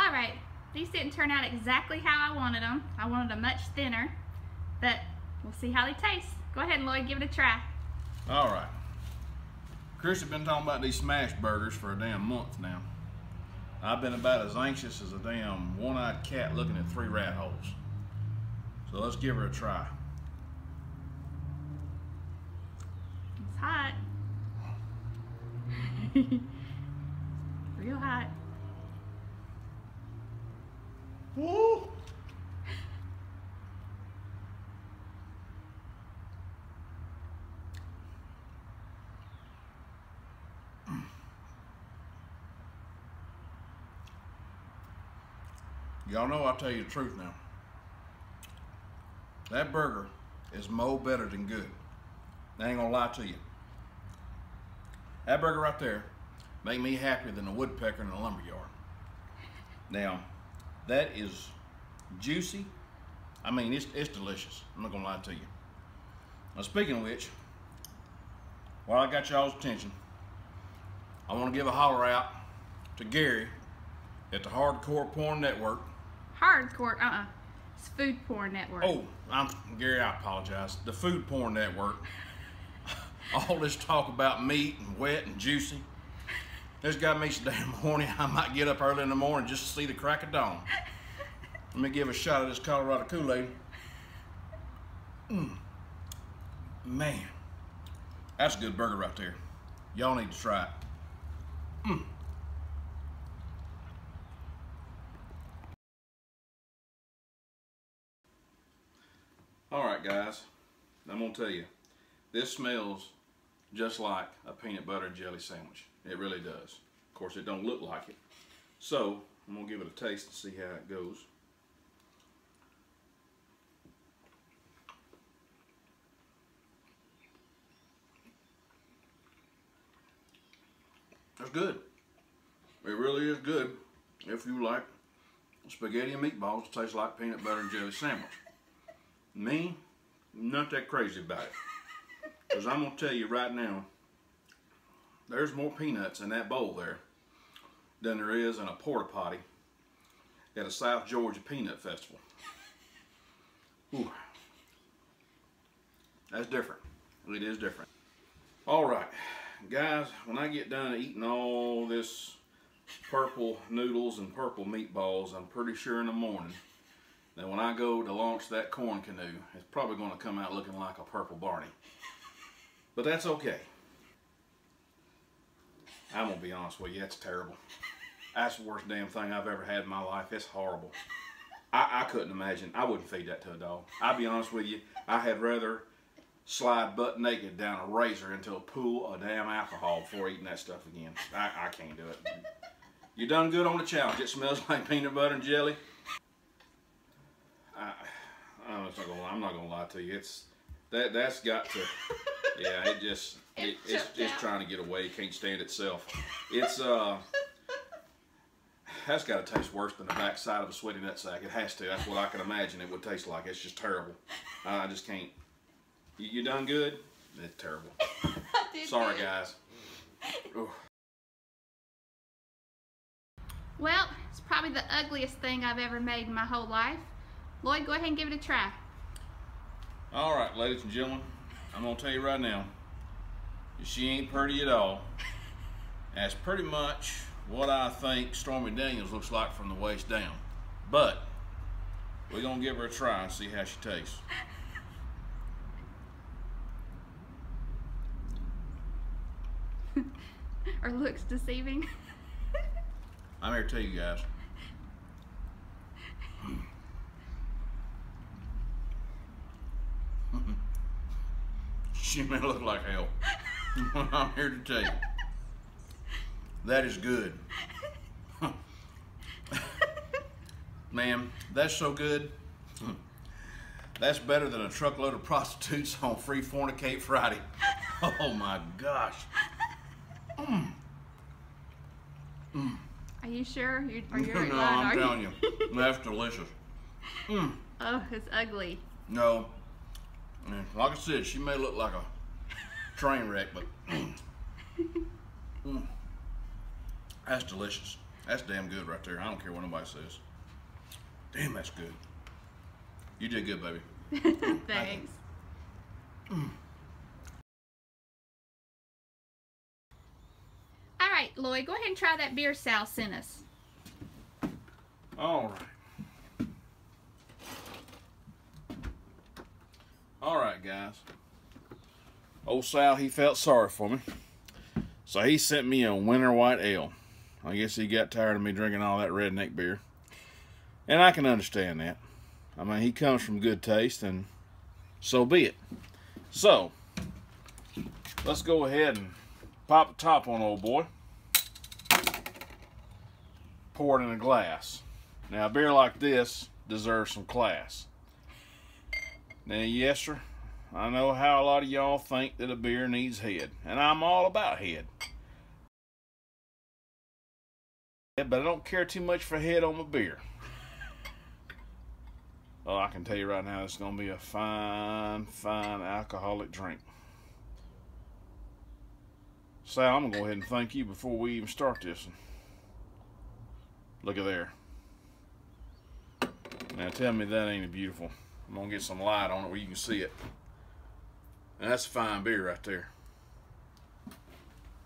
All right, these didn't turn out exactly how I wanted them. I wanted them much thinner, but we'll see how they taste. Go ahead, Lloyd, give it a try. All right. Chris has been talking about these smash burgers for a damn month now. I've been about as anxious as a damn one-eyed cat looking at 3 rat holes. So let's give her a try. It's hot. Real hot. Woo! Y'all know I'll tell you the truth now. That burger is mo better than good. I ain't gonna lie to you. That burger right there make me happier than a woodpecker in a lumberyard. Now, that is juicy. I mean, it's delicious. I'm not gonna lie to you. Now, speaking of which, while I got y'all's attention, I want to give a holler out to Gary at the Hardcore Porn Network. Hardcore, it's Food Porn Network. Oh, Gary, I apologize. The Food Porn Network. All this talk about meat and wet and juicy. This got me so damn horny I might get up early in the morning just to see the crack of dawn. Let me give a shot of this Colorado Kool-Aid. Man, that's a good burger right there. Y'all need to try it. All right, guys, I'm gonna tell you, this smells just like a peanut butter and jelly sandwich. It really does. Of course, it don't look like it. So, I'm gonna give it a taste to see how it goes. It's good. It really is good if you like spaghetti and meatballs that taste like peanut butter and jelly sandwich. Me, not that crazy about it. Because I'm going to tell you right now, there's more peanuts in that bowl there than there is in a porta potty at a South Georgia peanut festival. Ooh. That's different. It is different. Alright, guys, when I get done eating all this purple noodles and purple meatballs, I'm pretty sure in the morning that when I go to launch that corn canoe, it's probably going to come out looking like a purple Barney. But that's okay. I'm going to be honest with you, that's terrible. That's the worst damn thing I've ever had in my life. It's horrible. I couldn't imagine. I wouldn't feed that to a dog. I'll be honest with you, I had rather slide butt naked down a razor into a pool of damn alcohol before eating that stuff again. I can't do it. You done good on the challenge. It smells like peanut butter and jelly. I'm not gonna lie to you. That's got to, yeah. It's trying to get away. It can't stand itself. That's got to taste worse than the backside of a sweaty nutsack. It has to. That's what I can imagine it would taste like. It's just terrible. I just can't. You done good? It's terrible. Sorry, guys. Ooh. Well, it's probably the ugliest thing I've ever made in my whole life. Lloyd, go ahead and give it a try. All right, ladies and gentlemen, I'm gonna tell you right now, she ain't pretty at all. That's pretty much what I think Stormy Daniels looks like from the waist down. But we're gonna give her a try and see how she tastes. Or looks deceiving. I'm here to tell you guys. She may look like hell. I'm here to tell you. That is good. Man, that's so good. That's better than a truckload of prostitutes on Free Fornicate Friday. Oh my gosh. Are you sure? Are you No, I'm telling you. That's delicious. Oh, it's ugly. No. Like I said, she may look like a train wreck, but that's delicious. That's damn good right there. I don't care what nobody says. Damn, that's good. You did good, baby. Thanks. All right, Loyd, go ahead and try that beer Sal sent us. All right. All right, guys. Old Sal, he felt sorry for me. So he sent me a winter white ale. I guess he got tired of me drinking all that redneck beer. And I can understand that. I mean, he comes from good taste, and so be it. So, let's go ahead and pop the top on old boy. Pour it in a glass. Now, a beer like this deserves some class. Now, yes, sir, I know how a lot of y'all think that a beer needs head, and I'm all about head. But I don't care too much for head on my beer. Well, I can tell you right now, it's going to be a fine, fine alcoholic drink. Sal, I'm going to go ahead and thank you before we even start this. Look at there. Now tell me that ain't beautiful. I'm going to get some light on it where you can see it. And that's a fine beer right there.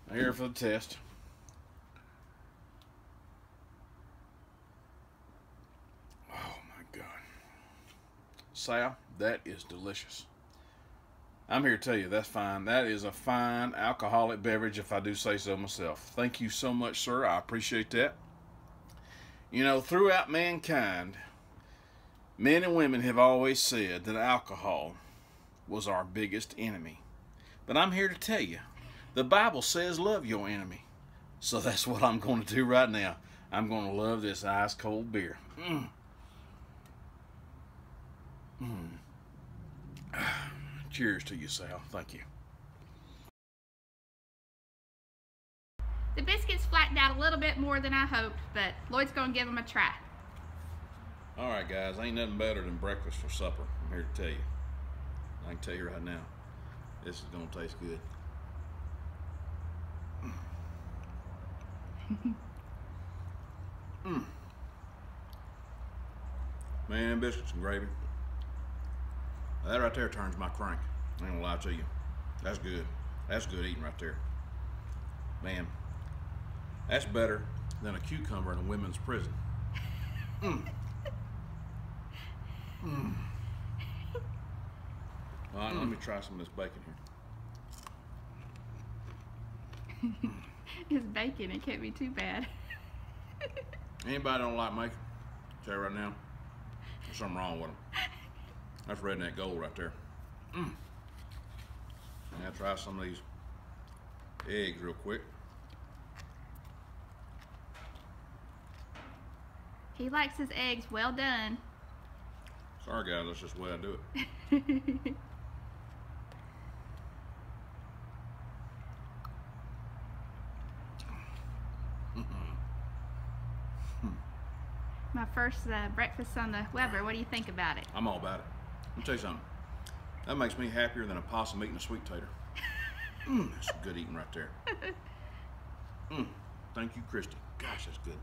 Now here for the test. Oh my God. Sal, that is delicious. I'm here to tell you, that's fine. That is a fine alcoholic beverage, if I do say so myself. Thank you so much, sir. I appreciate that. You know, throughout mankind, men and women have always said that alcohol was our biggest enemy. But I'm here to tell you, the Bible says love your enemy. So that's what I'm going to do right now. I'm going to love this ice cold beer. Cheers to you, Sal. Thank you. The biscuits flattened out a little bit more than I hoped, but Loyd's going to give them a try. All right, guys. Ain't nothing better than breakfast for supper. I'm here to tell you. I can tell you right now, this is going to taste good. Man, biscuits and gravy. That right there turns my crank. I ain't gonna lie to you. That's good. That's good eating right there. Man, that's better than a cucumber in a women's prison. All right, let me try some of this bacon here. It's bacon. It can't be too bad. Anybody don't like bacon? Tell you right now, there's something wrong with them. That's redneck gold right there. Now try some of these eggs real quick. He likes his eggs well done. Sorry guys, that's just the way I do it. My first breakfast on the Weber. What do you think about it? I'm all about it. Let me tell you something. That makes me happier than a possum eating a sweet tater. That's some good eating right there. Thank you, Christy. Gosh, that's good.